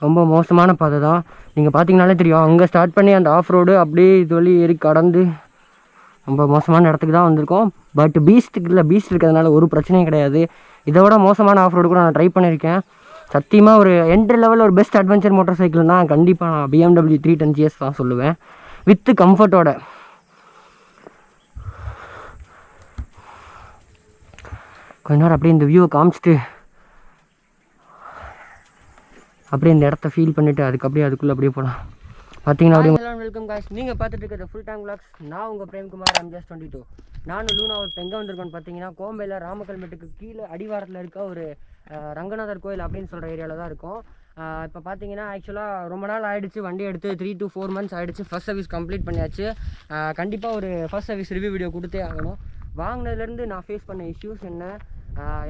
ரொம்ப மோசமான பாதை தான். நீங்கள் பார்த்தீங்கனாலே தெரியும், அங்கே ஸ்டார்ட் பண்ணி அந்த ஆஃப் ரோடு அப்படியே இது வழி ஏறி கடந்து ரொம்ப மோசமான இடத்துக்கு தான் வந்திருக்கோம். பட் பீஸ்ட் இருக்கிறதுனால ஒரு பிரச்சனையும் கிடையாது. இதை விட மோசமான ஆஃப் ரோடு கூட நான் ட்ரை பண்ணியிருக்கேன். சத்தியமாக ஒரு என்ட்ரி லெவலில் ஒரு பெஸ்ட் அட்வென்ச்சர் மோட்டார் சைக்கிள்னா கண்டிப்பாக நான் BMW 310 GS தான் சொல்லுவேன், வித் கம்ஃபர்ட்டோட. கொஞ்ச நேரம் அப்படியே இந்த வியூவை காமிச்சிட்டு அப்படியே இந்த இடத்த ஃபீல் பண்ணிவிட்டு அதுக்குள்ளே அப்படியே போகலாம். பார்த்தீங்கன்னா அப்படியே வெல்கம் காய்ஸ், நீங்கள் பார்த்துட்டு இருக்கிறது ஃபுல் டேங்க் vlogs. நான் உங்கள் பிரேம்குமார், Rs.1200. நானும் லூனா இப்போ எங்கே வந்திருக்கோன்னு பார்த்தீங்கன்னா, கோம்பையில் ராமக்கல்மேட்டுக்கு கீழே அடிவாரத்தில் இருக்க ஒரு ரங்கநாதர் கோயில் அப்படின்னு சொல்கிற ஏரியாவில் தான் இருக்கும். இப்போ பார்த்தீங்கன்னா ஆக்சுவலாக ரொம்ப நாள் ஆகிடுச்சு, வண்டி எடுத்து 3 to 4 months ஆகிடுச்சு. ஃபர்ஸ்ட் சர்வீஸ் கம்ப்ளீட் பண்ணியாச்சு. கண்டிப்பாக ஒரு ஃபர்ஸ்ட் சர்வீஸ் ரிவ்யூ வீடியோ கொடுத்தே ஆகணும். வாங்கினதுலேருந்து நான் ஃபேஸ் பண்ண இஷ்யூஸ்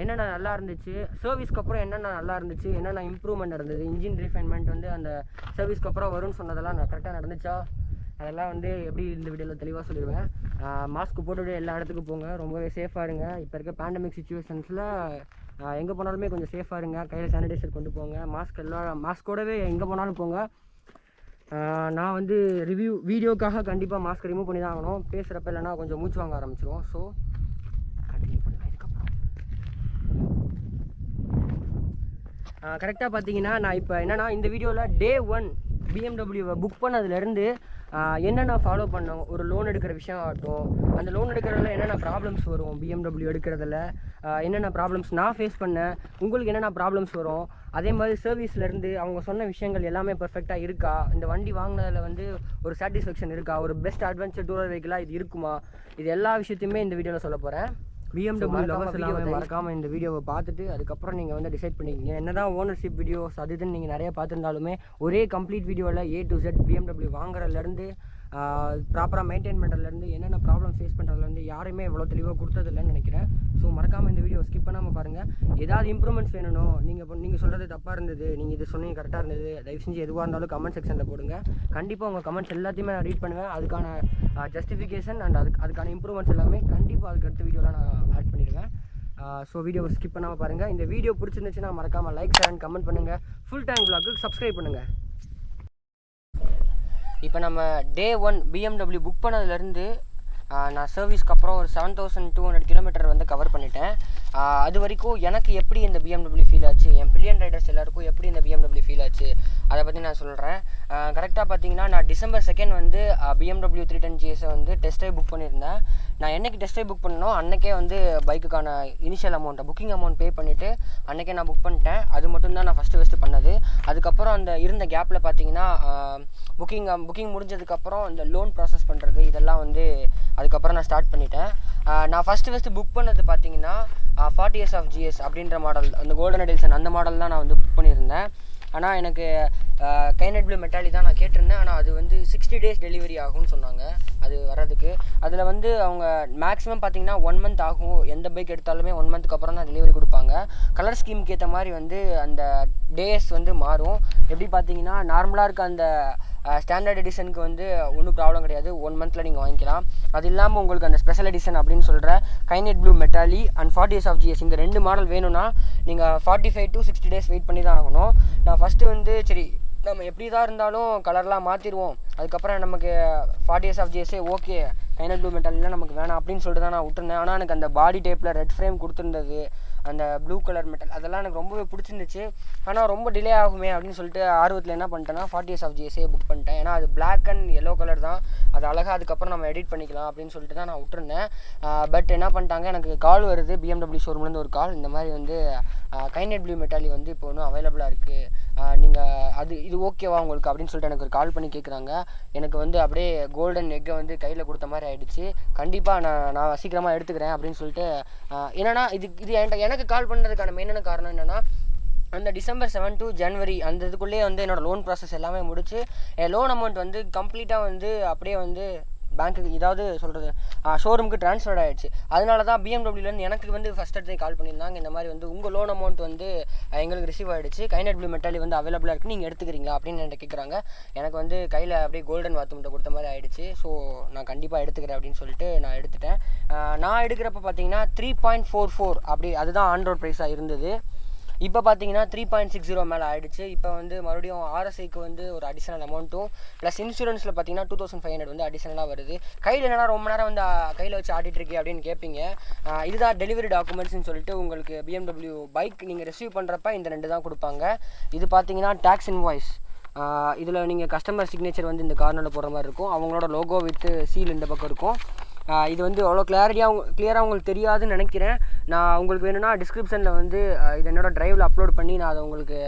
என்னென்ன நல்லா இருந்துச்சு, சர்வீஸ்க்கு அப்புறம் என்னென்ன நல்லா இருந்துச்சு, என்னென்ன இம்ப்ரூவ்மெண்ட் நடந்தது, இன்ஜின் ரீஃபைன்மெண்ட் அந்த சர்வீஸ்க்கு அப்புறம் வரும்னு சொன்னதெல்லாம் நான் கரெக்டாக நடந்துச்சா, அதெல்லாம் எப்படி இந்த வீடியோவில் தெளிவாக சொல்லிடுவேன். மாஸ்க் போட்டுவிட்டு எல்லா இடத்துக்கும் போங்க, ரொம்பவே சேஃபாக இருங்க. இப்போ இருக்க பேண்டமிக் சுச்சுவேஷன்ஸில் எங்கே போனாலுமே கொஞ்சம் சேஃபாக இருங்க. கையில் சானிடைசர் கொண்டு போங்க, மாஸ்கோடவே எங்கே போனாலும் போங்க. நான் வீடியோக்காக கண்டிப்பாக மாஸ்க் ரிமூவ் பண்ணி தான் ஆகணும். பேசுகிறப்ப இல்லைனா கொஞ்சம் மூச்சு வாங்க ஆரம்பிச்சிடும். ஸோ கண்டினியூ பண்ணுவேன். கரெக்டாக பார்த்தீங்கன்னா நான் இப்போ இந்த வீடியோவில் Day 1 BMW புக் பண்ணதுலேருந்து என்னென்ன ஃபாலோ பண்ணோம், ஒரு லோன் எடுக்கிற விஷயம் ஆகட்டும், அந்த லோன் எடுக்கிறதுல என்னென்ன ப்ராப்ளம்ஸ் வரும், BMW எடுக்கிறதுல என்னென்ன ப்ராப்ளம்ஸ் நான் ஃபேஸ் பண்ணேன், உங்களுக்கு என்னென்ன ப்ராப்ளம்ஸ் வரும், அதே மாதிரி சர்வீஸ்லேருந்து அவங்க சொன்ன விஷயங்கள் எல்லாமே பர்ஃபெக்டாக இருக்கா, இந்த வண்டி வாங்கினதில் ஒரு சாட்டிஸ்ஃபேக்ஷன் இருக்கா, ஒரு பெஸ்ட் அட்வென்ச்சர் டூரர் வெஹிக்கிளாக இது இருக்குமா, இது எல்லா விஷயத்தையுமே இந்த வீடியோவில் சொல்ல போகிறேன். BMW லவர்ஸ் எல்லாமே மறக்காமல் இந்த வீடியோவை பார்த்துட்டு அதுக்கப்புறம் நீங்கள் டிசைட் பண்ணிக்கிங்க. என்னதான் ஓனர்ஷிப் வீடியோஸ் அதுன்னு நீங்கள் நிறைய பார்த்துருந்தாலுமே ஒரே கம்ப்ளீட் வீடியோவில் A to Z BMW வாங்குறதுலேருந்து ப்ராப்பராக மெயின்டைன் பண்ணுறதுலேருந்து என்னென்ன ப்ராப்ளம் ஃபேஸ் பண்ணுறதுலேருந்து யாருமே இவ்வளோ தெளிவாக கொடுத்ததில்லைன்னு நினைக்கிறேன். ஸோ மறக்காமல் இந்த வீடியோ ஸ்கிப் பண்ணாமல் பாருங்கள். ஏதாவது இம்ப்ரூவ்மெண்ட்ஸ் வேணும், நீங்கள் சொல்கிறது தப்பாக இருந்தது, நீங்கள் இது சொன்னீங்க கரெக்டாக இருந்தது, தயவு செஞ்சு எதுவாக இருந்தாலும் கமெண்ட் செக்ஷனில் போடுங்க. கண்டிப்பாக உங்கள் கமெண்ட்ஸ் எல்லாத்தையுமே நான் ரீட் பண்ணுவேன். அதுக்கான ஜஸ்டிஃபிகேஷன் அண்ட் அதுக்கான இம்ப்ரூவ்மெண்ட்ஸ் எல்லாமே கண்டிப்பாக அதுக்கு அடுத்த வீடியோவில் நான் ஆட் பண்ணிடுவேன். ஸோ வீடியோவை ஸ்கிப் பண்ணாமல் பாருங்கள். இந்த வீடியோ பிடிச்சிருந்துச்சுன்னா மறக்காமல் லைக் ஷேர் அண்ட் கமெண்ட் பண்ணுங்கள். ஃபுல் டேங்க் vlogக்கு சப்ஸ்கிரைப் பண்ணுங்கள். இப்போ நம்ம Day 1 BMW புக் பண்ணதுலேருந்து நான் சர்வீஸ்க்கு அப்புறம் ஒரு 7200 கிலோமீட்டர் வந்து கவர் பண்ணிட்டேன். அது வரைக்கும் எனக்கு எப்படி இந்த BMW ஃபீல் ஆச்சு, என் பில்லியன் ரைடர்ஸ் எல்லாருக்கும் எப்படி இந்த BMW ஃபீல் ஆச்சு அதை பற்றி நான் சொல்கிறேன். கரெக்டாக பார்த்தீங்கன்னா நான் December 2 வந்து BMW 310GS வந்து டெஸ்ட் ட்ரைவ் புக் பண்ணியிருந்தேன். நான் என்றைக்கு டெஸ்ட் ட்ரைவ் புக் பண்ணனோ அன்றைக்கே வந்து பைக்குக்கான இனிஷியல் புக்கிங் அமௌண்ட் பே பண்ணிவிட்டு அன்றைக்கே நான் புக் பண்ணிட்டேன். அது மட்டும்தான் நான் ஃபஸ்ட்டு பண்ணது. அதுக்கப்புறம் அந்த இருந்த கேப்பில் பார்த்தீங்கன்னா புக்கிங் முடிஞ்சதுக்கப்புறம் இந்த லோன் ப்ராசஸ் பண்ணுறது இதெல்லாம் வந்து அதுக்கப்புறம் நான் ஸ்டார்ட் பண்ணிட்டேன். நான் ஃபஸ்ட்டு புக் பண்ணது பார்த்தீங்கன்னா 40 Rs of GS அப்படின்ற மாடல், அந்த கோல்டன் எடிஷன் அந்த மாடல் தான் நான் வந்து புக் பண்ணியிருந்தேன். ஆனால் எனக்கு கைனட் ப்ளூ மெட்டாலி தான் நான் கேட்டிருந்தேன். ஆனால் அது வந்து 60 days டெலிவரி ஆகும்னு சொன்னாங்க அது வர்றதுக்கு. அதில் வந்து அவங்க மேக்ஸிமம் பார்த்தீங்கன்னா 1 month ஆகும். எந்த பைக் எடுத்தாலுமே 1 monthக்கு அப்புறம் தான் டெலிவரி கொடுப்பாங்க. கலர் ஸ்கீமுக்கு ஏற்ற மாதிரி வந்து அந்த டேஸ் வந்து மாறும். எப்படி பார்த்தீங்கன்னா நார்மலாக இருக்க அந்த ஸ்டாண்டர்ட் எடிஷனுக்கு வந்து ஒன்றும் ப்ராப்ளம் கிடையாது, 1 monthல நீங்கள் வாங்கிக்கலாம். அது இல்லாமல் உங்களுக்கு அந்த ஸ்பெஷல் எடிஷன் அப்படின்னு சொல்கிற Kinetic blue metallic and 40 Rs of GS இந்த 2 மாடல் வேணும்னா நீங்கள் 45 to 60 days வெயிட் பண்ணி தான் ஆகணும். நான் ஃபஸ்ட்டு வந்து சரி நம்ம எப்படி தான் இருந்தாலும் கலர்லாம் மாற்றிடுவோம், அதுக்கப்புறம் நமக்கு 40 Rs of GS okay, Kinetic blue மெட்டாலிலாம் நமக்கு வேணாம் அப்படின்னு சொல்லிட்டு தான் நான் விட்டுருந்தேன். ஆனால் எனக்கு அந்த பாடி டைப்பில் ரெட் ஃப்ரேம் கொடுத்துருந்தது, அந்த ப்ளூ கலர் மெட்டல் அதெல்லாம் எனக்கு ரொம்பவே பிடிச்சிருந்துச்சு. ஆனால் ரொம்ப டிலே ஆகுமே அப்படின்னு சொல்லிட்டு ஆர்வத்தில் என்ன பண்ணிட்டேன்னா 40 Rs of GS புக் பண்ணிட்டேன். ஏன்னா அது பிளாக் அண்ட் எல்லோ கலர் தான், அது அழகாக அதுக்கப்புறம் நம்ம எடிட் பண்ணிக்கலாம் அப்படின்னு சொல்லிட்டு தான் நான் விட்டுருந்தேன். பட் என்ன பண்ணிட்டாங்க, எனக்கு கால் வருது BMW ஷோரூம்லேருந்து ஒரு கால், இந்த மாதிரி வந்து கைனட் ப்ளூ மெட்டாலி வந்து இப்போ ஒன்றும் அவைலபிளாக இருக்குது, நீங்கள் இது ஓகேவா உங்களுக்கு அப்படின்னு சொல்லிட்டு எனக்கு ஒரு கால் பண்ணி கேட்குறாங்க. எனக்கு வந்து அப்படியே கோல்டன் எக்கை வந்து கையில் கொடுத்த மாதிரி ஆகிடுச்சு. கண்டிப்பாக நான் சீக்கிரமாக எடுத்துக்கிறேன் அப்படின்னு சொல்லிட்டு என்னென்னா இது எனக்கு கால் பண்ணுறதுக்கான மெயினான காரணம் என்னென்னா, அந்த December 7 to January அந்த இதுக்குள்ளேயே வந்து என்னோடய லோன் ப்ராசஸ் எல்லாமே முடிச்சு என் லோன் அமௌண்ட் வந்து கம்ப்ளீட்டாக வந்து அப்படியே வந்து பேங்க்குக்கு இதாவது சொல்கிறது ஷோரூமுக்கு ட்ரான்ஸ்ஃபர் ஆகிடுச்சு. அதனால தான் BMWலேருந்து எனக்கு வந்து ஃபஸ்ட் எடுத்து கால் பண்ணியிருந்தாங்க. இந்த மாதிரி வந்து உங்கள் லோன் அமௌண்ட் வந்து எங்களுக்கு ரிசீவ் ஆகிடுச்சு, கைனட் ப்ளூ மெட்டாலி வந்து அவைலபிளாக இருக்குது, நீங்கள் எடுத்துக்கிறீங்களா அப்படின்னு என்கிட்ட கேட்குறாங்க. எனக்கு வந்து கையில் அப்படியே கோல்டன் வாத்து முட்டை கொடுத்த மாதிரி ஆகிடுச்சு. ஸோ நான் கண்டிப்பாக எடுத்துக்கிறேன் அப்படின்னு சொல்லிட்டு நான் எடுத்துட்டேன். நான் எடுக்கிறப்ப பார்த்தீங்கன்னா 3.44 அப்படி அதுதான் ஆன் ரோட் ப்ரைஸாக இருந்தது. இப்போ பார்த்தீங்கன்னா 3.60 மேலே ஆகிடுச்சு. இப்போ வந்து மறுபடியும் RSIக்கு வந்து ஒரு அடிஷனல் அமௌண்ட்டும் ப்ளஸ் இன்சூரன்ஸில் பார்த்தீங்கன்னா 2500 வந்து அடிஷனலாக வருது. கையில் என்னன்னா ரொம்ப நேரம் வந்து கையில் வச்சு ஆடிட்டுருக்கே அப்படின்னு கேட்பீங்க. இதுதான் டெலிவரி டாக்குமெண்ட்ஸ்னு சொல்லிட்டு உங்களுக்கு BMW பைக் நீங்கள் ரிசீவ் பண்ணுறப்ப இந்த 2 தான் கொடுப்பாங்க. இது பார்த்தீங்கன்னா டேக்ஸ் இன்வாய்ஸ், இதில் நீங்கள் கஸ்டமர் சிக்னேச்சர் வந்து இந்த கார்னரில் போடுற மாதிரி இருக்கும், அவங்களோட லோகோ வித் சீல் இந்த பக்கம் இருக்கும். இது வந்து அவ்வளோ கிளியராக உங்களுக்கு தெரியாதுன்னு நினைக்கிறேன். நான் உங்களுக்கு வேணும்னா டிஸ்கிரிப்ஷனில் வந்து இது என்னோட ட்ரைவில் அப்லோட் பண்ணி நான் அதை உங்களுக்கு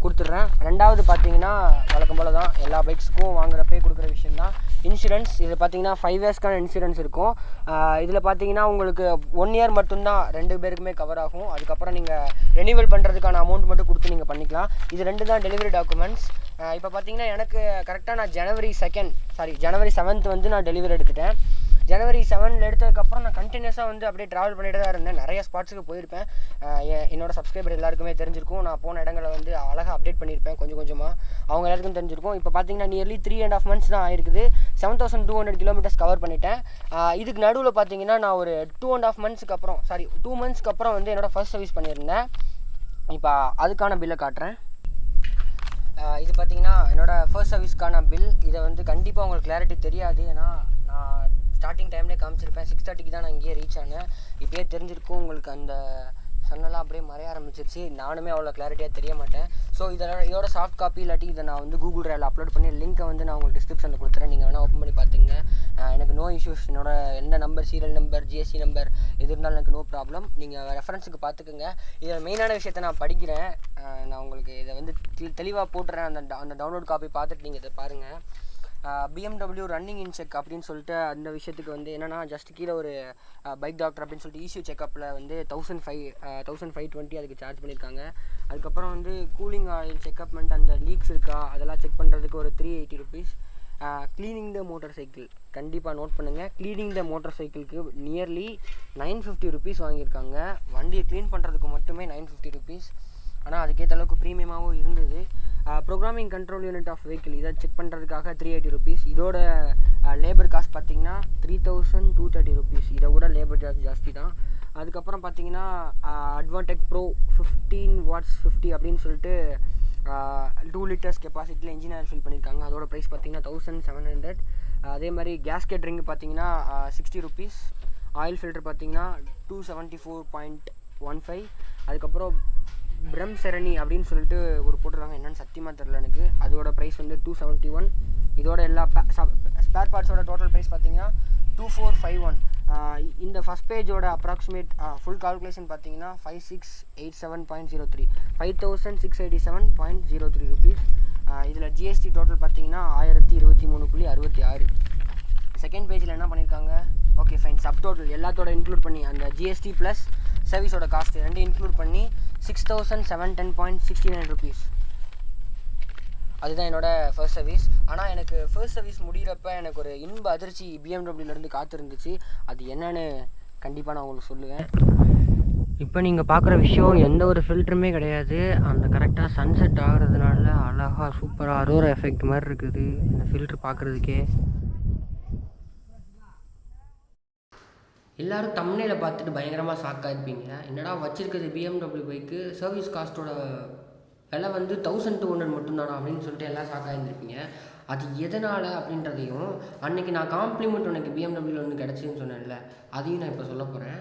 கொடுத்துட்றேன். ரெண்டாவது பார்த்தீங்கன்னா வழக்கம் போல் தான் எல்லா பைக்ஸுக்கும் வாங்குறப்பே கொடுக்குற விஷயந்தான் இன்சூரன்ஸ். இது பார்த்தீங்கன்னா 5 yearsக்கான இன்சூரன்ஸ் இருக்கும். இதில் பார்த்தீங்கன்னா உங்களுக்கு 1 year மட்டும்தான் 2 பேருக்குமே கவர் ஆகும். அதுக்கப்புறம் நீங்கள் ரெனியூவல் பண்ணுறதுக்கான அமௌண்ட் மட்டும் கொடுத்து நீங்கள் பண்ணிக்கலாம். இது 2 தான் டெலிவரி டாக்குமெண்ட்ஸ். இப்போ பார்த்தீங்கன்னா எனக்கு கரெக்டாக நான் January 7 வந்து நான் டெலிவரி எடுத்துட்டேன். January 7 எடுத்ததுக்கப்புறம் நான் கண்டினியூஸாக வந்து அப்படியே ட்ராவல் பண்ணிட்டு தான் இருந்தேன். நிறைய ஸ்பாட்ஸுக்கு போயிருப்பேன். என்னோட சப்ஸ்கிரைபர் எல்லாருக்குமே தெரிஞ்சிருக்கும். நான் போன இடங்களை வந்து அழகாக அப்டேட் பண்ணியிருப்பேன் கொஞ்சமாக, அவங்க எல்லாருக்கும் தெரிஞ்சிருக்கும். இப்போ பார்த்தீங்கன்னா நியர்லி 3.5 months தான் ஆயிருக்குது. 7200 கிலோமீட்டர்ஸ் கவர் பண்ணிட்டேன். இதுக்கு நடுவில் பார்த்தீங்கன்னா நான் ஒரு 2.5 monthsக்கு அப்புறம் 2 monthsக்கு அப்புறம் வந்து என்னோடய ஃபர்ஸ்ட் சர்வீஸ் பண்ணியிருந்தேன். இப்போ அதுக்கான பில்லை காட்டுறேன். இது பார்த்தீங்கன்னா என்னோடய ஃபர்ஸ்ட் சர்வீஸ்க்கான பில். இதை வந்து கண்டிப்பாக உங்களுக்கு கிளாரிட்டி தெரியாது, ஏன்னா நான் ஸ்டார்டிங் டைம்லேயே காமிச்சிருப்பேன். 6:30க்கு தான் நான் இங்கேயே ரீச் ஆனேன். இப்போயே தெரிஞ்சிருக்கும் உங்களுக்கு, அந்த சன்னெல்லாம் அப்படியே மறைய ஆரம்பிச்சிருச்சு. நானுமே அவ்வளோ கிளாரிட்டியாக தெரிய மாட்டேன். ஸோ இதோட சாஃப்ட் காப்பி இல்லாட்டி இதை நான் வந்து கூகுள் ட்ரைவில் அப்லோட் பண்ணி லிங்க்கை வந்து நான் உங்களுக்கு டிஸ்கிரிப்ஷனில் கொடுத்துறேன். நீங்கள் வேணால் ஓப்பன் பண்ணி பார்த்துங்க. எனக்கு நோ இஷ்யூஸ். என்னோட எந்த number, serial number, GST number எது இருந்தாலும் எனக்கு நோ ப்ராப்ளம். நீங்கள் ரெஃபரன்ஸுக்கு பார்த்துக்குங்க. இதில் மெயினான விஷயத்தை நான் படிக்கிறேன். நான் உங்களுக்கு இதை வந்து தெளிவாக போட்டுறேன். அந்த டவுன்லோட் காப்பி பார்த்துட்டு நீங்கள் இதை பாருங்கள். BMW ரன்னிங் இன் செக் அப்படின்னு சொல்லிட்டு அந்த விஷயத்துக்கு வந்து என்னென்னா, ஜஸ்ட் கீழே ஒரு பைக் டாக்டர் அப்படின்னு சொல்லிட்டு இஷ்யூ செக்கப்பில் வந்து 1520 அதுக்கு சார்ஜ் பண்ணியிருக்காங்க. அதுக்கப்புறம் வந்து கூலிங் ஆயில் செக்அப்மெண்ட், அந்த லீக்ஸ் இருக்கா அதெல்லாம் செக் பண்ணுறதுக்கு ஒரு 380 rupees. Cleaning the motorcycle கண்டிப்பாக நோட் பண்ணுங்கள். க்ளீனிங் த மோட்டார் சைக்கிளுக்கு நியர்லி 950 rupees வாங்கியிருக்காங்க. வண்டியை க்ளீன் பண்ணுறதுக்கு மட்டுமே 950 rupees. ஆனால் அதுக்கேற்ற அளவுக்கு ப்ரீமியமாகவும் இருந்தது. Programming control unit of vehicle இதை செக் பண்ணுறதுக்காக 380 rupees. இதோட லேபர் காஸ்ட் பார்த்தீங்கன்னா 3230 rupees. இதை விட லேபர் சார்ஜ் ஜாஸ்தி தான். அதுக்கப்புறம் பார்த்தீங்கன்னா அட்வான்டெக் ப்ரோ 15 watts 50 அப்படின்னு சொல்லிட்டு 2 லிட்டர்ஸ் கெப்பாசிட்டியில் இன்ஜின் ஆயில் ஃபில் பண்ணியிருக்காங்க. அதோட ப்ரைஸ் பார்த்தீங்கன்னா 1700. அதே மாதிரி கேஸ்கெட் ரிங்கு பார்த்தீங்கன்னா 60 ருபீஸ். ஆயில் ஃபில்டர் பார்த்தீங்கன்னா 274.15. அதுக்கப்புறம் பிரம் செரணி அப்படின்னு சொல்லிட்டு ஒரு போட்டுருக்காங்க, என்னென்னு சத்தியமாக தெரில எனக்கு. அதோட ப்ரைஸ் வந்து 271. இதோட எல்லா ஸ்பேர் பார்ட்ஸோட டோட்டல் ப்ரைஸ் பார்த்தீங்கன்னா 2451. இந்த ஃபஸ்ட் பேஜோட அப்ராக்சிமேட் ஃபுல் கால்குலேஷன் பார்த்தீங்கன்னா 5687.03 5687.03 ருபீஸ். இதில் ஜிஎஸ்டி டோட்டல் பார்த்தீங்கன்னா 1023.66. செகண்ட் பேஜில் என்ன பண்ணியிருக்காங்க, ஓகே ஃபைன், சப் டோட்டல் எல்லாத்தோட இன்க்ளூட் பண்ணி அந்த ஜிஎஸ்டி ப்ளஸ் சர்வீஸோட காஸ்ட் ரெண்டு இன்க்ளூட் பண்ணி 6710.69 ருபீஸ். அதுதான் என்னோடய ஃபர்ஸ்ட் சர்வீஸ். ஆனால் எனக்கு ஃபர்ஸ்ட் சர்வீஸ் முடிகிறப்ப எனக்கு ஒரு இன்ப அதிர்ச்சி பிஎம்டபிள்யூலேருந்து காத்திருந்துச்சு. அது என்னன்னு கண்டிப்பாக நான் உங்களுக்கு சொல்லுவேன். இப்போ நீங்கள் பார்க்குற விஷயம் எந்த ஒரு ஃபில்டருமே கிடையாது. அந்த கரெக்டாக சன்செட் ஆகிறதுனால அழகாக சூப்பராக அரோரா எஃபெக்ட் மாதிரி இருக்குது இந்த ஃபில்ட்ரு பார்க்குறதுக்கே. எல்லோரும் தம்ப்நெயிலை பார்த்துட்டு பயங்கரமாக ஷாக்காக இருப்பீங்க. என்னடா வச்சுருக்குது பிஎம்டபிள்யூ பைக்கு சர்வீஸ் காஸ்ட்டோட விலை வந்து 1200 மட்டும்தானா அப்படின்னு சொல்லிட்டு எல்லாம் ஷாக்காக இருந்திருப்பீங்க. அது எதனால் அப்படின்றதையும் அன்றைக்கி நான் காம்ப்ளிமெண்ட் உனக்கு பிஎம்டபிள்யூ ஒன்று கிடச்சின்னு சொன்னேன்ல, அதையும் நான் இப்போ சொல்ல போகிறேன்.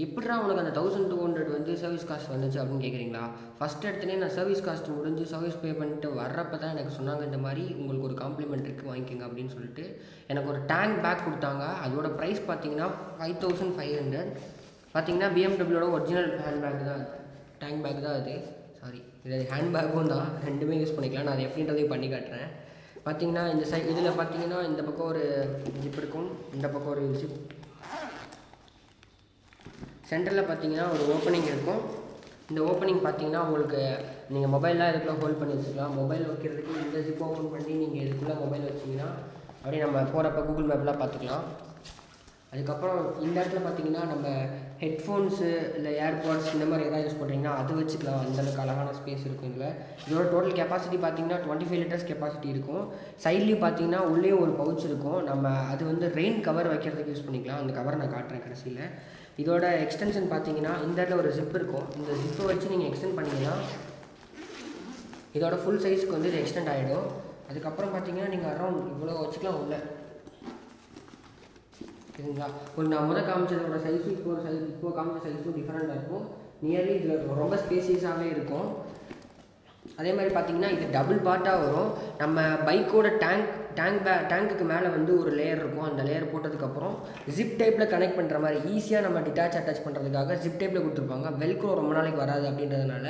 எப்படிடா உனக்கு அந்த 1200 வந்து சர்வீஸ் காஸ்ட் வந்துச்சு அப்படின்னு கேட்குறீங்களா? ஃபஸ்ட் இடத்துலேயே நான் சர்வீஸ் காஸ்ட் முடிஞ்சு சர்வீஸ் பே பண்ணிட்டு வர்றப்போ தான் எனக்கு சொன்னாங்க, இந்த மாதிரி உங்களுக்கு ஒரு காம்ப்ளிமெண்ட் இருக்குது வாங்கிக்கோங்க அப்படின்னு சொல்லிட்டு எனக்கு ஒரு டேங்க் பேக் கொடுத்தாங்க. அதோட ப்ரைஸ் பார்த்தீங்கன்னா 5500. பார்த்தீங்கன்னா பிஎம்டபிள்யூட ஒரிஜினல் ஹேண்ட்பேக் தான், டேங்க் பேக் தான் அது. சாரி, இது ஹேண்ட்பேக்கும் தான், ரெண்டுமே யூஸ் பண்ணிக்கலாம். நான் அதை எப்படின்றதையும் பண்ணி காட்டுறேன். பார்த்தீங்கன்னா இந்த இதில் பார்த்தீங்கன்னா இந்த பக்கம் ஒரு ஜிப் இருக்கும், இந்த பக்கம் ஒரு ஜிப், சென்டரில் பார்த்தீங்கன்னா ஒரு ஓப்பனிங் இருக்கும். இந்த ஓப்பனிங் பார்த்தீங்கன்னா உங்களுக்கு நீங்கள் மொபைல்லாம் இதுக்குள்ளே ஹோல்ட் பண்ணி வச்சுக்கலாம். மொபைல் வைக்கிறதுக்கு இந்த ஜிப் ஓப்பன் பண்ணி நீங்கள் இதுக்குள்ளே மொபைல் வச்சிங்கன்னா அப்படியே நம்ம போகிறப்ப கூகுள் மேப்லாம் பார்த்துக்கலாம். அதுக்கப்புறம் இந்த இடத்துல பார்த்தீங்கன்னா நம்ம ஹெட்ஃபோன்ஸு இல்லை ஏர்பாட்ஸ் இந்த மாதிரி எதாவது யூஸ் பண்ணுறீங்கன்னா அது வச்சுக்கலாம். அந்தளவுக்கு அழகான ஸ்பேஸ் இருக்கும் இதில். இதோட டோட்டல் கெப்பாசிட்டி பார்த்தீங்கன்னா 25 லிட்டர்ஸ் கெப்பாசிட்டி இருக்கும். சைட்லேயும் பார்த்தீங்கன்னா உள்ளேயும் ஒரு பவுச் இருக்கும். நம்ம அது வந்து ரெயின் கவர் வைக்கிறதுக்கு யூஸ் பண்ணிக்கலாம். அந்த கவர் நான் காட்டுறேன் கடைசியில். இதோட எக்ஸ்டென்ஷன் பார்த்தீங்கன்னா இந்த இடத்துல ஒரு ஜிப் இருக்கும். இந்த ஜிப்பை வச்சு நீங்கள் எக்ஸ்டெண்ட் பண்ணிங்கன்னா இதோட ஃபுல் சைஸ்க்கு வந்து இது எக்ஸ்டெண்ட் ஆகிடும். அதுக்கப்புறம் பார்த்தீங்கன்னா நீங்கள் அரௌண்ட் இவ்வளோ வச்சுக்கலாம் உள்ள, சரிங்களா? ஒரு நான் முதல் காமிச்சதோட சைஸும் இப்போ காமிச்ச சைஸும் டிஃப்ரெண்ட்டாக இருக்கும். நியர்லி இதில் ரொம்ப ஸ்பேசியஸாகவே இருக்கும். அதே மாதிரி பார்த்தீங்கன்னா இது டபுள் பார்ட்டாக வரும். நம்ம பைக்கோட டேங்க்குக்கு மேலே வந்து ஒரு லேயர் இருக்கும். அந்த லேயர் போட்டதுக்கப்புறம் ஜிப் டைப்பில் கனெக்ட் பண்ணுற மாதிரி ஈஸியாக நம்ம அட்டாச் பண்ணுறதுக்காக ஜிப் டைப்பில் கொடுத்துருப்பாங்க. வெல்க்ரோ ரொம்ப நாளைக்கு வராது அப்படின்றதுனால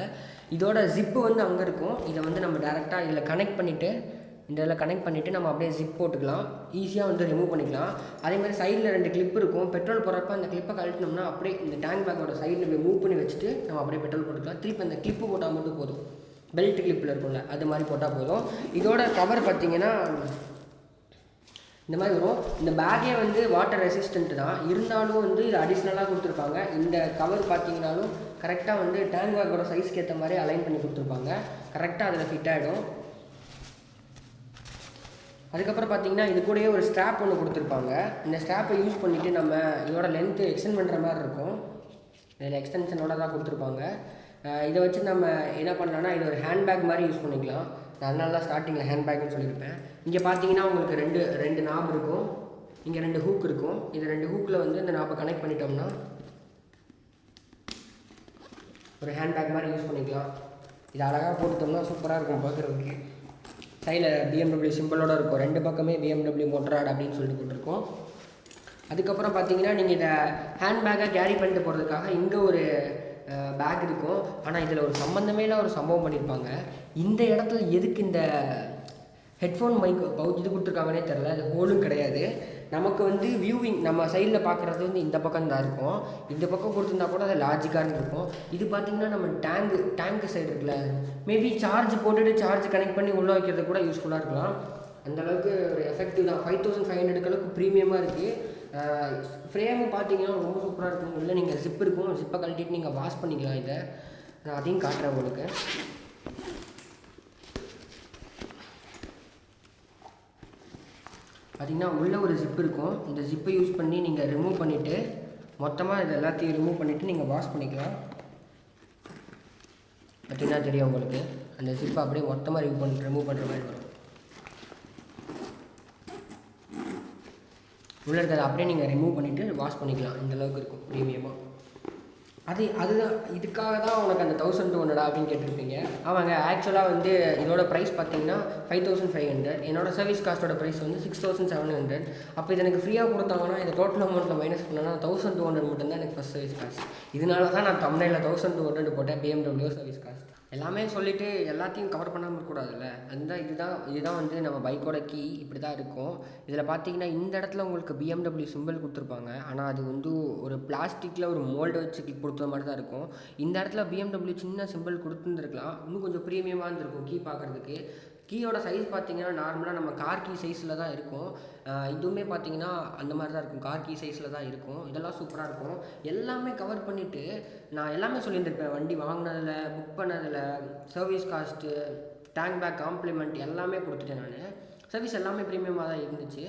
இதோட ஜிப்பு வந்து அங்கே இருக்கும். இதை வந்து நம்ம டேரெக்டாக இதில் கனெக்ட் பண்ணிவிட்டு நம்ம அப்படியே ஜிப் போட்டுக்கலாம். ஈஸியாக வந்து ரிமூவ் பண்ணிக்கலாம். அதே மாதிரி சைடில் 2 கிளிப் இருக்கும். பெட்ரோல் போடுறப்ப அந்த கிளிப்பை கழட்டினோம்னா அப்படியே இந்த டேங்க் பேக்கோட சைடில் போய் மூவ் பண்ணி வச்சுட்டு நம்ம அப்படியே பெட்ரோல் போட்டுக்கலாம். திருப்பி அந்த கிளிப்பு போட்டால் மட்டும் போதும், பெல்ட் கிளிப்பில் இருக்கும்ல அது மாதிரி போட்டால் போதும். இதோட கவர் பார்த்தீங்கன்னா இந்த மாதிரி வரும். இந்த பேக்கே வந்து வாட்டர் ரெசிஸ்டன்ட் தான், இருந்தாலும் வந்து இது அடிஷ்னலாக கொடுத்துருப்பாங்க. இந்த கவர் பார்த்தீங்கன்னாலும் கரெக்டாக வந்து டேங்க் பேக்கோட சைஸ்க்கு ஏற்ற மாதிரி அலைன் பண்ணி கொடுத்துருப்பாங்க. கரெக்டாக அதில் ஃபிட் ஆகிடும். அதுக்கப்புறம் பார்த்தீங்கன்னா இது கூடயே ஒரு ஸ்ட்ராப் ஒன்று கொடுத்துருப்பாங்க. இந்த ஸ்ட்ராப்பை யூஸ் பண்ணிவிட்டு நம்ம இதோட லென்த்து எக்ஸ்டெண்ட் பண்ணுற மாதிரி இருக்கும். இதில் எக்ஸ்டென்ஷனோட தான் கொடுத்துருப்பாங்க. இதை வச்சு நம்ம என்ன பண்ணலாம்னா இது ஒரு ஹேண்ட்பேக் மாதிரி யூஸ் பண்ணிக்கலாம். நான் அதனால தான் ஸ்டார்டிங்கில் ஹேண்ட்பேக்னு சொல்லியிருப்பேன். இங்கே பார்த்தீங்கன்னா உங்களுக்கு ரெண்டு நாப் இருக்கும். இங்கே 2 ஹூக் இருக்கும். இது 2 ஹூக்கில் வந்து இந்த நாப்பை கனெக்ட் பண்ணிட்டோம்னா ஒரு ஹேண்ட்பேக் மாதிரி யூஸ் பண்ணிக்கலாம். இது அழகாக போட்டுட்டோம்னா சூப்பராக இருக்கும் பார்க்குறதுக்கு. சைடில் BMW சிம்பிளோடு இருக்கும். 2 பக்கமே BMW மோட்டராட் அப்படின்னு சொல்லிட்டு போட்டிருக்கோம். அதுக்கப்புறம் பார்த்தீங்கன்னா நீங்கள் இதை ஹேண்ட்பேக்காக கேரி பண்ணிட்டு போகிறதுக்காக இங்கே ஒரு பேக் இருக்கும். ஆனால் இதில் ஒரு சம்மந்தமே இல்லை ஒரு சம்பவம் பண்ணியிருப்பாங்க. இந்த இடத்துல எதுக்கு இந்த ஹெட்ஃபோன் மைக் பவுச் இது கொடுத்துருக்காங்கன்னே தெரில. அது ஹோலும் கிடையாது. நமக்கு வந்து வியூவிங் நம்ம சைடில் பார்க்குறது வந்து இந்த பக்கம் தான் இருக்கும். இந்த பக்கம் கொடுத்துருந்தா கூட அது லாஜிக்காக இருக்கும். இது பார்த்திங்கன்னா நம்ம டேங்கு சைடு இருக்குல்ல, மேபி சார்ஜ் போட்டுட்டு சார்ஜ் கனெக்ட் பண்ணி உள்ளே வைக்கிறது கூட யூஸ்ஃபுல்லாக இருக்கலாம். அந்தளவுக்கு ஒரு எஃபெக்டிவ் தான். 5500 அளவுக்கு ப்ரீமியமாக இருக்குது. ஃப்ரேமு பார்த்தீங்கன்னா ரொம்ப சூப்பராக இருக்கும். இல்லை நீங்கள் ஜிப் இருக்கும், ஜிப்பை கழட்டிட்டு நீங்கள் வாஷ் பண்ணிக்கலாம். இதை நான் அதையும் காட்டுறேன் உங்களுக்கு. பார்த்திங்கன்னா உள்ளே ஒரு ஜிப் இருக்கும். இந்த ஜிப்பை யூஸ் பண்ணி நீங்கள் ரிமூவ் பண்ணிவிட்டு மொத்தமாக இது எல்லாத்தையும் ரிமூவ் பண்ணிவிட்டு நீங்கள் வாஷ் பண்ணிக்கலாம். பார்த்திங்கன்னா தெரியும் உங்களுக்கு. அந்த ஜிப்பை அப்படியே மொத்தமாக ரிமூவ் பண்ணுற மாதிரி வரும். உள்ளே இருக்கிறத அப்படியே நீங்கள் ரிமூவ் பண்ணிவிட்டு வாஷ் பண்ணிக்கலாம். இந்தளவுக்கு இருக்கும் ப்ரீமியமாக. அதுதான் இதுக்காக தான் உனக்கு அந்த 1200 அப்படின்னு கேட்டிருப்பீங்க. ஆமாங்க, ஆக்சுவலாக வந்து இதோட ப்ரைஸ் பார்த்தீங்கன்னா 5500. என்னோடய சர்வீஸ் காஸ்ட்டோட ப்ரைஸ் வந்து 6700. அப்போ இது எனக்கு ஃப்ரீயாக கொடுத்தாங்கன்னா இந்த டோட்டல் அமௌண்ட்டில் மைனஸ் பண்ணால் 1200 மட்டும்தான் எனக்கு ஃபஸ்ட் சர்வீஸ் காஸ்ட். இதனால தான் நான் தமிழில் 1200 போட்டேன். BMW சர்வீஸ் காஸ்ட் எல்லாமே சொல்லிவிட்டு எல்லாத்தையும் கவர் பண்ணாமல் இருக்கக்கூடாதுல்ல. இதுதான் வந்து நம்ம பைக்கோட கீ. இப்படி தான் இருக்கும். இதில் பார்த்தீங்கன்னா இந்த இடத்துல உங்களுக்கு BMW சிம்பிள் கொடுத்துருப்பாங்க. ஆனால் அது வந்து ஒரு பிளாஸ்டிக்கில் ஒரு மோல்டு வச்சு கொடுத்த மாதிரி தான் இருக்கும். இந்த இடத்துல BMW சின்ன சிம்பிள் கொடுத்துருந்துருக்கலாம். இன்னும் கொஞ்சம் ப்ரீமியமாக இருந்திருக்கும் கீ பார்க்குறதுக்கு. கீயோட சைஸ் பார்த்தீங்கன்னா நார்மலாக நம்ம கார் கீ சைஸில் தான் இருக்கும். இதுவுமே பார்த்தீங்கன்னா அந்த மாதிரி தான் இருக்கும். கார் கீ சைஸில் தான் இருக்கும். இதெல்லாம் சூப்பராக இருக்கும். எல்லாமே கவர் பண்ணிவிட்டு நான் எல்லாமே சொல்லியிருந்திருப்பேன். வண்டி வாங்கினதில், புக் பண்ணதில், service cost, tank bag compliment எல்லாமே கொடுத்துட்டேன். நான் சர்வீஸ் எல்லாமே ப்ரீமியமாக தான் இருந்துச்சு.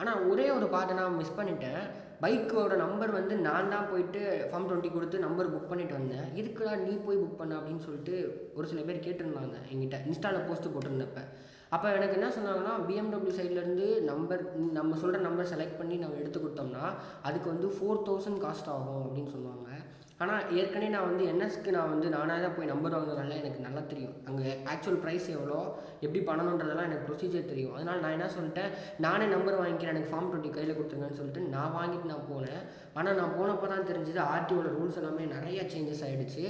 ஆனால் ஒரே ஒரு பார்ட்டை நான் மிஸ் பண்ணிட்டேன். பைக்கோட நம்பர் வந்து நான் தான் போயிட்டு ஃபார்ம் 20 கொடுத்து நம்பர் புக் பண்ணிட்டு வந்தேன். இதுக்குடா நீ போய் புக் பண்ண அப்படின்னு சொல்லிட்டு ஒரு சில பேர் கேட்டிருந்தாங்க என்கிட்ட. இன்ஸ்டாவில் போஸ்ட்டு போட்டிருந்தப்ப. அப்போ எனக்கு என்ன சொன்னாங்கன்னா, BMW சைட்லேருந்து நம்ம சொல்கிற நம்பர் செலக்ட் பண்ணி நம்ம எடுத்து கொடுத்தோம்னா அதுக்கு வந்து 4000 காஸ்ட் ஆகும் அப்படின்னு சொன்னாங்க. ஆனால் ஏற்கனவே நான் வந்து NSக்கு நானாக தான் போய் நம்பர் வாங்கினதுனால எனக்கு நல்லா தெரியும் அங்கே ஆக்சுவல் ப்ரைஸ் எவ்வளோ, எப்படி பண்ணணுன்றதெல்லாம் எனக்கு ப்ரொசீஜர் தெரியும். அதனால் நான் என்ன சொல்லிட்டேன், நானே நம்பர் வாங்கிக்கிறேன், எனக்கு ஃபார்ம் 20 கையில் கொடுத்துருங்கன்னு சொல்லிட்டு நான் வாங்கிட்டு நான் போனேன். ஆனால் நான் போனப்போ தான் தெரிஞ்சது RTOட ரூல்ஸ் எல்லாமே நிறையா சேஞ்சஸ் ஆகிடுச்சு.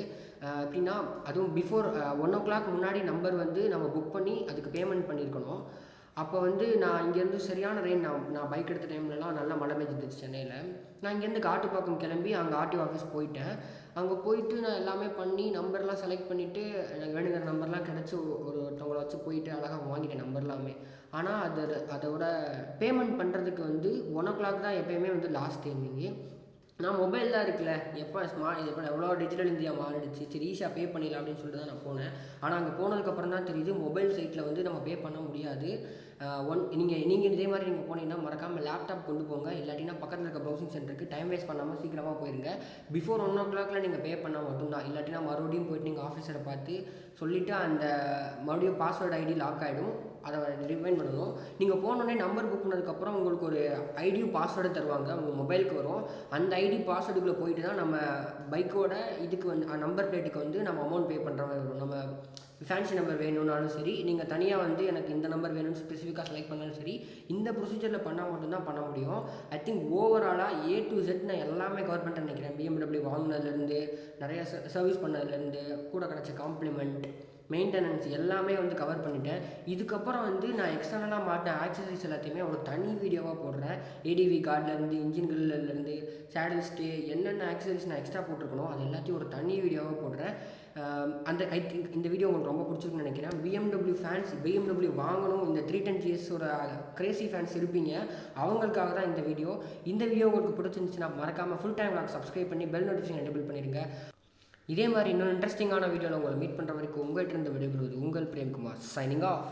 எப்படின்னா, அதுவும் பிஃபோர் 1 o'clock முன்னாடி நம்பர் வந்து நம்ம புக் பண்ணி அதுக்கு பேமெண்ட் பண்ணியிருக்கணும். அப்போ வந்து நான் இங்கேருந்து சரியான ரெயின், நான் பைக் எடுத்த டைம்லலாம் நல்லா மழை பெஞ்சிருந்துச்சு சென்னையில். நான் இங்கேருந்து காட்டுப்பாக்கம் கிளம்பி அங்கே RTO ஆஃபீஸ் போயிட்டேன். அங்கே போயிட்டு நான் எல்லாமே பண்ணி நம்பர்லாம் செலக்ட் பண்ணிவிட்டு எனக்கு வேணுங்கிற நம்பர்லாம் கிடச்சி ஒருத்தவங்களை வச்சு போயிட்டு அழகாக வாங்கிட்டேன் நம்பர்லாமே. ஆனால் அதோட பேமெண்ட் பண்ணுறதுக்கு வந்து 1 o'clock தான் எப்போயுமே வந்து லாஸ்ட் டைமிங்கு. நான் மொபைல் தான் இருக்குல்ல, எப்போ இப்போ எவ்வளோ டிஜிட்டல் இந்தியா மாறிடுச்சு, சரி ஈஸியாக பே பண்ணிடலாம் அப்படின்னு சொல்லிட்டு தான் நான் போனேன். ஆனால் அங்கே போனதுக்கப்புறம் தான் தெரியுது மொபைல் சைட்டில் வந்து நம்ம பே பண்ண முடியாது. நீங்கள் இதே மாதிரி நீங்கள் போனீங்கன்னா மறக்காமல் லேப்டாப் கொண்டு போங்க. இல்லாட்டினா பக்கத்தில் இருக்க ப்ரௌசிங் சென்டருக்கு டைம் வேஸ்ட் பண்ணாமல் சீக்கிரமாக போயிருங்க. பிஃபோர் 1 o'clock நீங்கள் பே பண்ணால் மட்டும்தான். இல்லாட்டினா மறுபடியும் போய்ட்டு நீங்கள் ஆஃபீஸரை பார்த்து சொல்லிவிட்டு அந்த மறுபடியும் பாஸ்வேர்டு ஐடி லாக் ஆகிடும். அதை ரிமைண்ட் பண்ணணும். நீங்கள் போனோடனே நம்பர் புக் பண்ணதுக்கப்புறம் உங்களுக்கு ஒரு ஐடியும் பாஸ்வேர்டு தருவாங்க, உங்கள் மொபைலுக்கு வரும். அந்த ஐடி பாஸ்வேர்டுக்குள்ளே போயிட்டு தான் நம்ம பைக்கோட இதுக்கு வந்து நம்பர் பிளேட்டுக்கு வந்து நம்ம அமௌண்ட் பே பண்ணுற மாதிரி வரும். நம்ம ஃபேன்சி நம்பர் வேணும்னாலும் சரி, நீங்கள் தனியாக வந்து எனக்கு இந்த நம்பர் வேணும்னு ஸ்பெசிஃபிக்காக செலக்ட் பண்ணாலும் சரி, இந்த ப்ரொசீஜரில் பண்ணால் மட்டும்தான் பண்ண முடியும். ஐ திங்க் ஓவராலாக A to Z நான் எல்லாமே கவர் பண்ணிட்டு நினைக்கிறேன். BMW வாங்கினதுலேருந்து, நிறையா சர்வீஸ் பண்ணதுலேருந்து, கூட கிடச்ச காம்ப்ளிமெண்ட், மெயின்டெனன்ஸ் எல்லாமே வந்து கவர் பண்ணிட்டேன். இதுக்கப்புறம் வந்து நான் எக்ஸ்டர்னலாக மாட்டின ஆக்சசரிஸ் எல்லாத்தையுமே ஒரு தனி வீடியோவாக போடுறேன். ADV கார்ட்லேருந்து, இன்ஜின் கிரில்லேருந்து, சேடல் ஸ்டே, என்னென்ன ஆக்சசரிஸ் நான் எக்ஸ்ட்ரா போட்டிருக்கணும் அது எல்லாத்தையும் ஒரு தனி வீடியோவாக போடுறேன். ஐ திங்க் இந்த வீடியோ உங்களுக்கு ரொம்ப பிடிச்சிருக்குன்னு நினைக்கிறேன். BMW ஃபேன்ஸ், BMW வாங்கணும், இந்த 310 GSோட கிரேசி ஃபேன்ஸ் இருப்பீங்க, அவங்களுக்காக தான் இந்த வீடியோ. இந்த வீடியோ உங்களுக்கு பிடிச்சிருந்துச்சுன்னா மறக்காமல் FullTankVlogs சப்ஸ்கிரைப் பண்ணி பெல் நோட்டிஃபிகேஷன் எனேபிள் பண்ணிடுங்க. இதே மாதிரி இன்னொரு இன்ட்ரெஸ்டிங்கான வீடியோவில் உங்களை மீட் பண்ணுற வரைக்கும் உங்கள்கிட்ட இருந்து விடைபெறுவது உங்கள் பிரேம்குமார், சைனிங் ஆஃப்.